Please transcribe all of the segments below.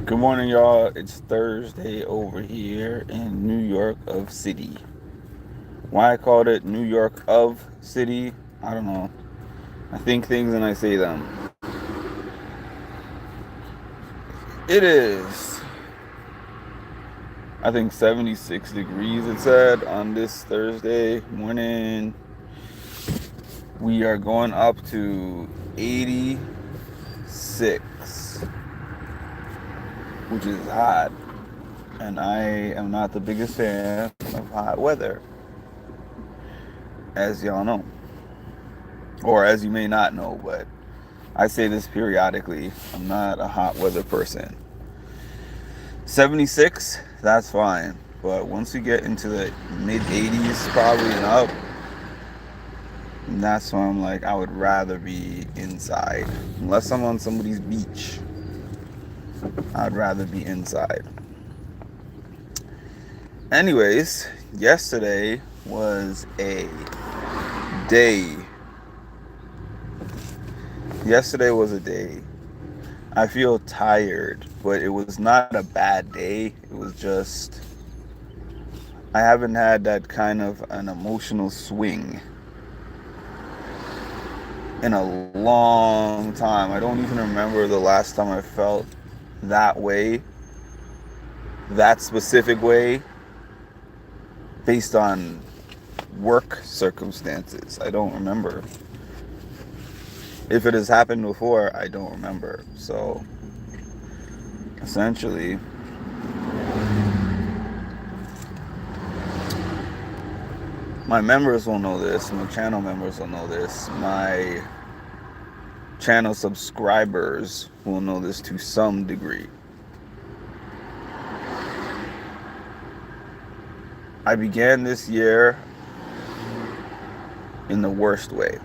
Good morning, y'all. It's Thursday over here in New York of City. Why I called it New York of City, I don't know. I think things and I say them. It is, I think, 76 degrees, it said, on this Thursday morning. We are going up to 86, which is hot. And I am not the biggest fan of hot weather, as y'all know. Or as you may not know, but I say this periodically. I'm not a hot weather person. 76, that's fine. But once we get into the mid 80s, probably and up, that's when I'm like, I would rather be inside. Unless I'm on somebody's beach, I'd rather be inside. Anyways, yesterday was a day. Yesterday was a day. I feel tired, but it was not a bad day. It was just, I haven't had that kind of an emotional swing in a long time. I don't even remember the last time I felt that way, that specific way, based on work circumstances. I don't remember. If it has happened before, I don't remember. So, essentially, my members will know this, my channel members will know this, my channel subscribers will know this to some degree. I began this year in the worst way.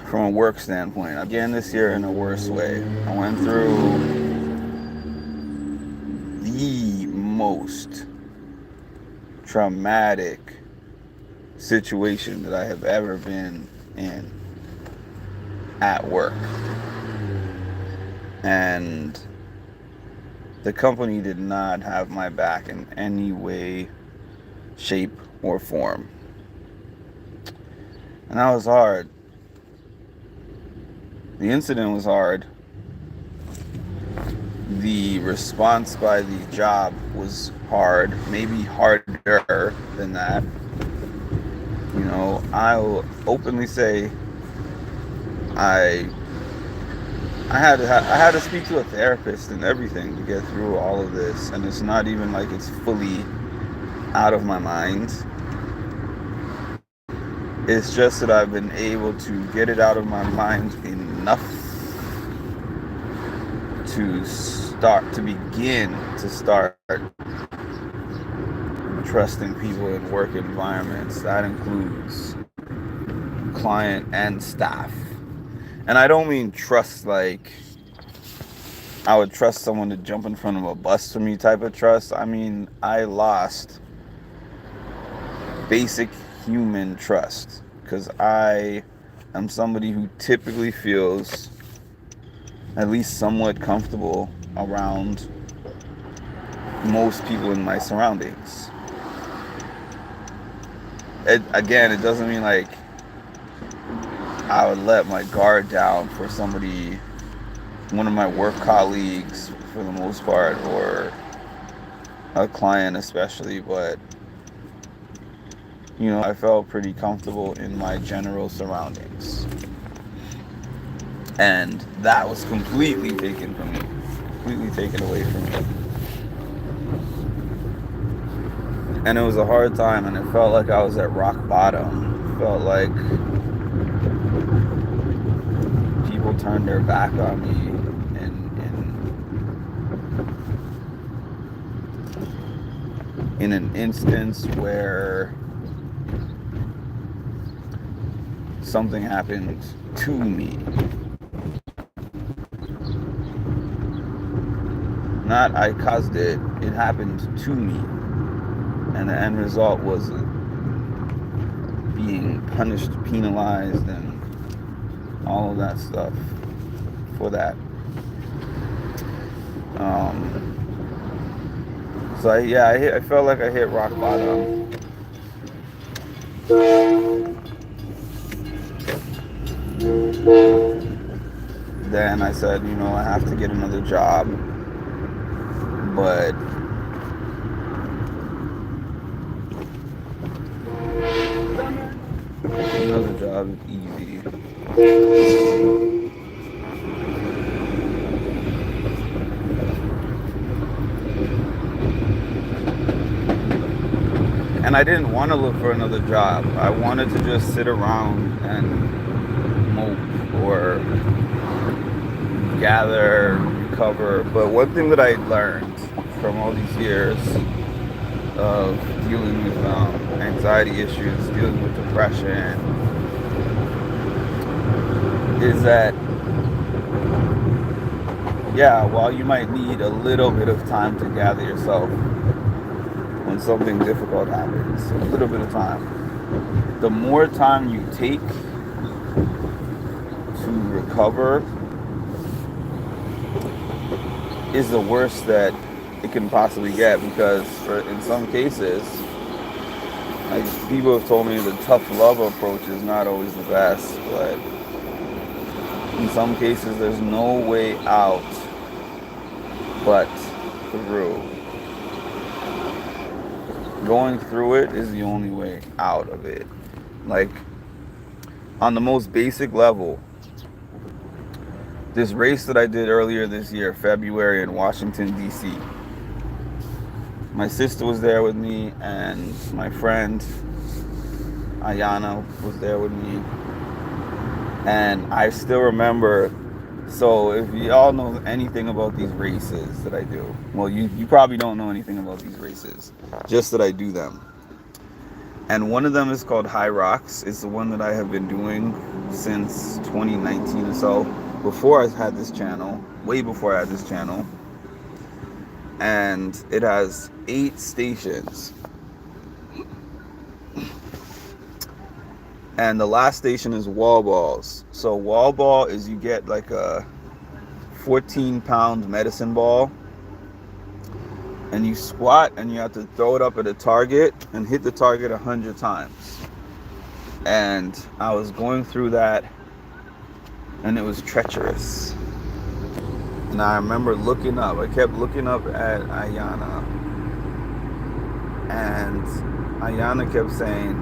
From a work standpoint, I began this year in a worse way. I went through the most traumatic situation that I have ever been in at work. And the company did not have my back in any way, shape, or form. And that was hard. The incident was hard. The response by the job was hard, maybe harder than that. You know, I'll openly say I had to speak to a therapist and everything to get through all of this, and it's not even like it's fully out of my mind. It's just that I've been able to get it out of my mind enough to start trusting people in work environments. That includes client and staff. And I don't mean trust like I would trust someone to jump in front of a bus for me type of trust. I mean, I lost basic human trust because I am somebody who typically feels at least somewhat comfortable around most people in my surroundings. It doesn't mean like I would let my guard down for somebody, one of my work colleagues for the most part, or a client especially, but you know, I felt pretty comfortable in my general surroundings. And that was completely taken from me, completely taken away from me. And it was a hard time, and it felt like I was at rock bottom. It felt like people turned their back on me in an instance where something happened to me. Not I caused it, it happened to me. and the end result was being punished, penalized, and all of that stuff for that. So I felt like I hit rock bottom. Then I said, I have to get another job, but another job is easy. And I didn't want to look for another job. I wanted to just sit around and mope or gather, recover. But one thing that I learned from all these years of dealing with anxiety issues, dealing with depression, is that, while you might need a little bit of time to gather yourself when something difficult happens, a little bit of time, the more time you take to recover is the worst that it can possibly get, because in some cases, like, people have told me the tough love approach is not always the best, but in some cases there's no way out but through. Going through it is the only way out of it. Like, on the most basic level, this race that I did earlier this year, February, in Washington, D.C., my sister was there with me, and my friend Ayana was there with me. And I still remember, so if y'all know anything about these races that I do, well, you probably don't know anything about these races, just that I do them. And one of them is called High Rocks. It's the one that I have been doing since 2019 or so, before I had this channel, way before I had this channel. And it has 8 stations. And the last station is wall balls. So wall ball is, you get like a 14-pound medicine ball, and you squat and you have to throw it up at a target and hit the target 100 times. And I was going through that, and it was treacherous. And I remember looking up. I kept looking up at Ayana, and Ayana kept saying,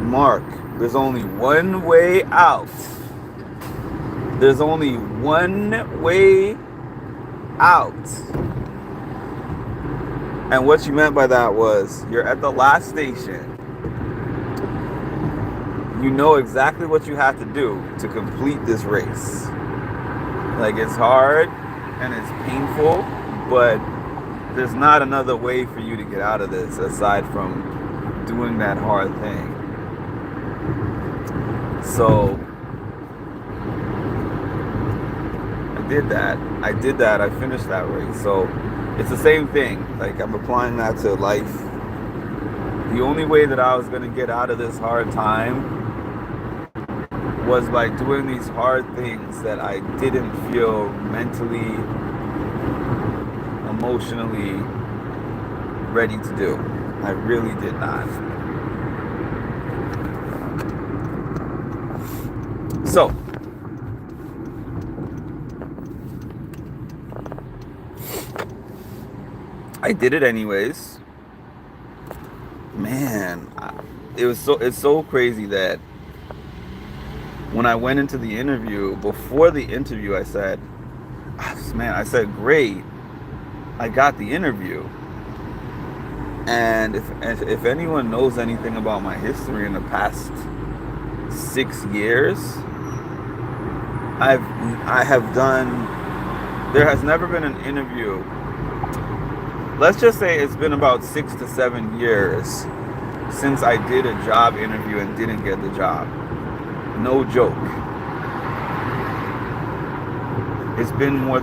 "Mark, there's only one way out. There's only one way out." And what she meant by that was, you're at the last station. You know exactly what you have to do to complete this race. Like, it's hard and it's painful, but there's not another way for you to get out of this aside from doing that hard thing. So I did that. I finished that race. So it's the same thing. Like, I'm applying that to life. The only way that I was going to get out of this hard time was by doing these hard things that I didn't feel mentally, emotionally ready to do. I really did not. So, I did it anyways. Man, it's so crazy that when I went into the interview, before the interview, I said, great, I got the interview. And if anyone knows anything about my history in the past 6 years, I have done, there has never been an interview. Let's just say it's been about 6 to 7 years since I did a job interview and didn't get the job. No joke. It's been more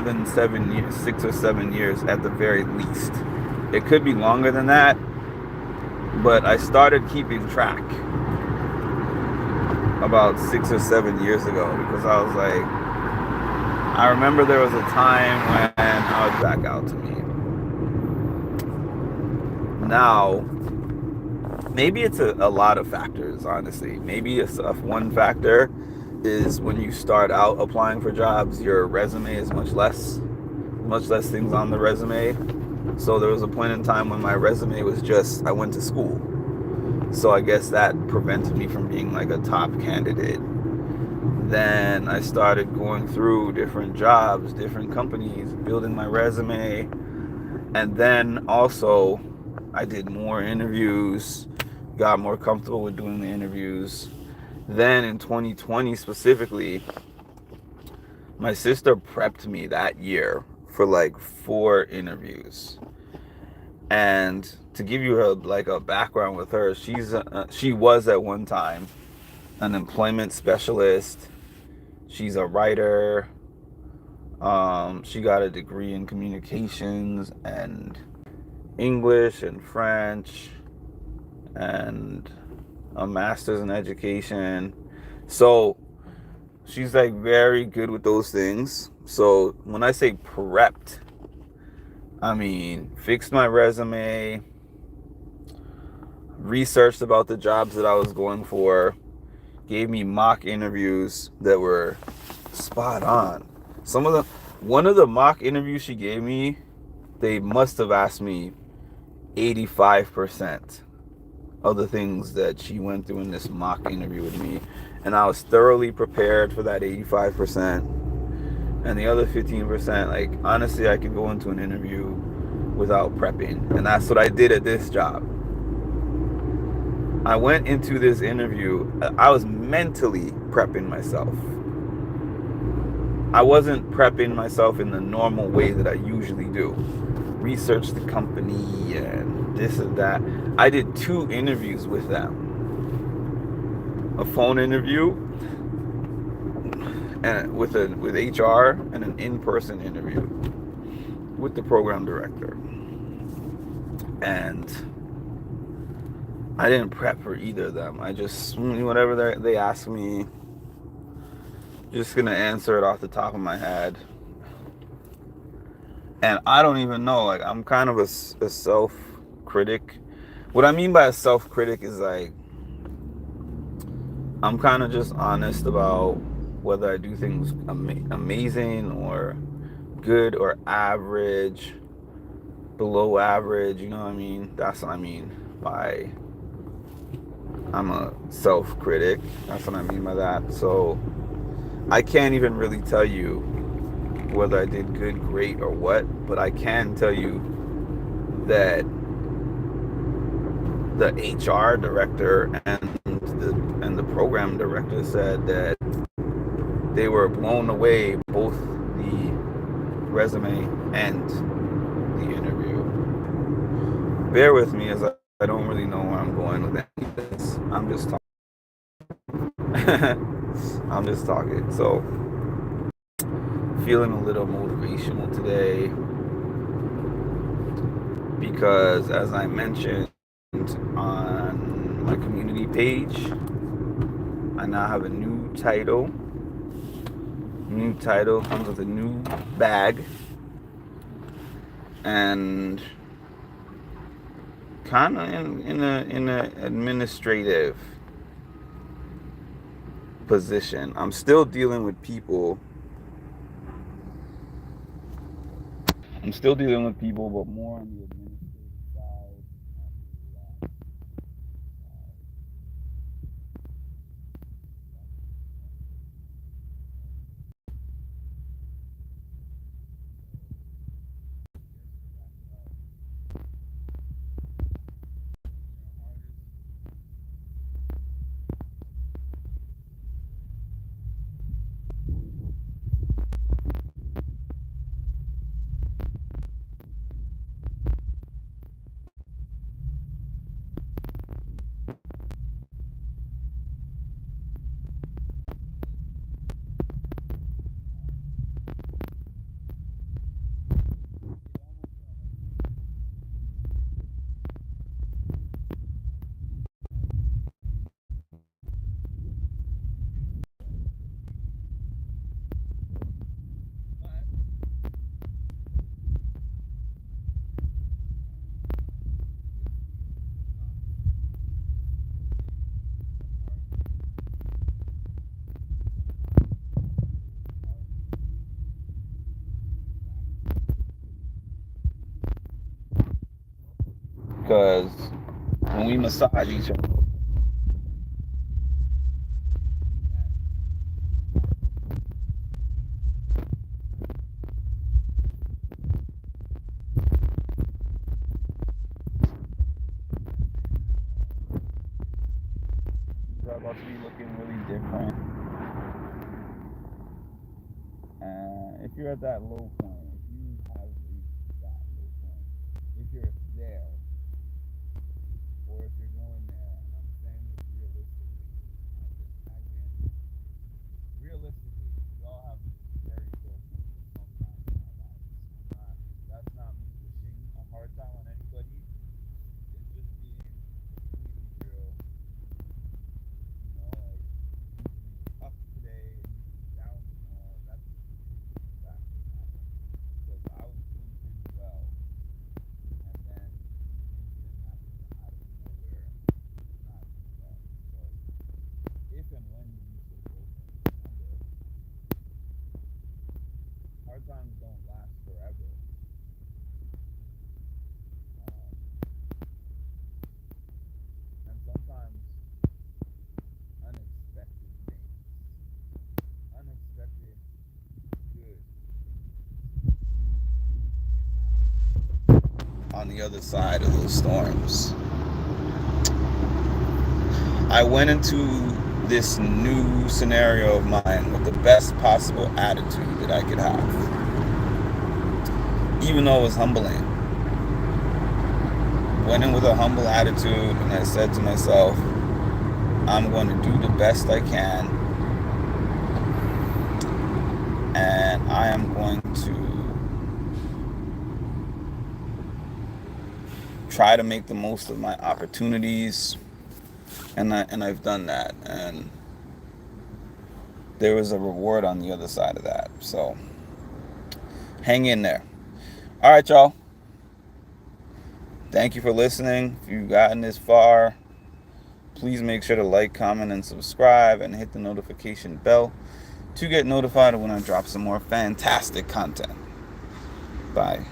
than 7 years, 6 or 7 years at the very least. It could be longer than that, but I started keeping track about 6 or 7 years ago because I was like, I remember there was a time when I was back out to me. Now, maybe it's a lot of factors, honestly. Maybe it's one factor is when you start out applying for jobs, your resume is much less things on the resume. So there was a point in time when my resume was just, I went to school. So I guess that prevented me from being like a top candidate. Then I started going through different jobs, different companies, building my resume. And then also I did more interviews, got more comfortable with doing the interviews. Then in 2020 specifically, my sister prepped me that year for like 4 interviews. And to give you a background with her, she was at one time an employment specialist. She's a writer. She got a degree in communications and English and French and a master's in education. So she's like very good with those things. So when I say prepped, I mean fixed my resume, researched about the jobs that I was going for, gave me mock interviews that were spot on. One of the mock interviews she gave me, they must have asked me 85% of the things that she went through in this mock interview with me. And I was thoroughly prepared for that 85%. And the other 15%, like, honestly, I could go into an interview without prepping. And that's what I did at this job. I went into this interview, I was mentally prepping myself. I wasn't prepping myself in the normal way that I usually do. Research the company and this and that. I did 2 interviews with them. A phone interview and with HR and an in-person interview with the program director. And I didn't prep for either of them. I just, whatever they asked me, just gonna answer it off the top of my head. And I don't even know, like, I'm kind of a self-critic. What I mean by a self-critic is like, I'm kind of just honest about whether I do things amazing or good or average, below average, you know what I mean? That's what I mean by I'm a self-critic. That's what I mean by that. So I can't even really tell you whether I did good, great, or what, but I can tell you that the HR director and the program director said that they were blown away, both the resume and the interview. Bear with me as I don't really know where I'm going with any of this. I'm just talking. I'm just talking. So, feeling a little motivational today because, as I mentioned on my community page, I now have a new title. New title comes with a new bag and kind of in a administrative position. I'm still dealing with people. But more on the administrative side. because when we massage each other, we're about to be looking really different. And if you're at that low point, if you have reached that low point, if you're there, or if you're going there, and I'm saying this realistically, realistically, we all have very low points sometimes in our lives. That's not me wishing a hard time on anybody. It's just being completely real. Like you can be up today and you can be down tomorrow. That's just the truth of the fact of the matter. Because I was doing pretty well, and then an incident happened out of nowhere, not too well. So if and when you reach those low points, remember, hard times don't last forever. And sometimes unexpected things, unexpected good on the other side of those storms. I went into this new scenario of mine with the best possible attitude that I could have, even though it was humbling. Went in with a humble attitude, and I said to myself, I'm going to do the best I can, and I am going to try to make the most of my opportunities, and I've done that, and there was a reward on the other side of that. So hang in there. All right, y'all. Thank you for listening. If you've gotten this far, please make sure to like, comment, and subscribe, and hit the notification bell to get notified when I drop some more fantastic content. Bye.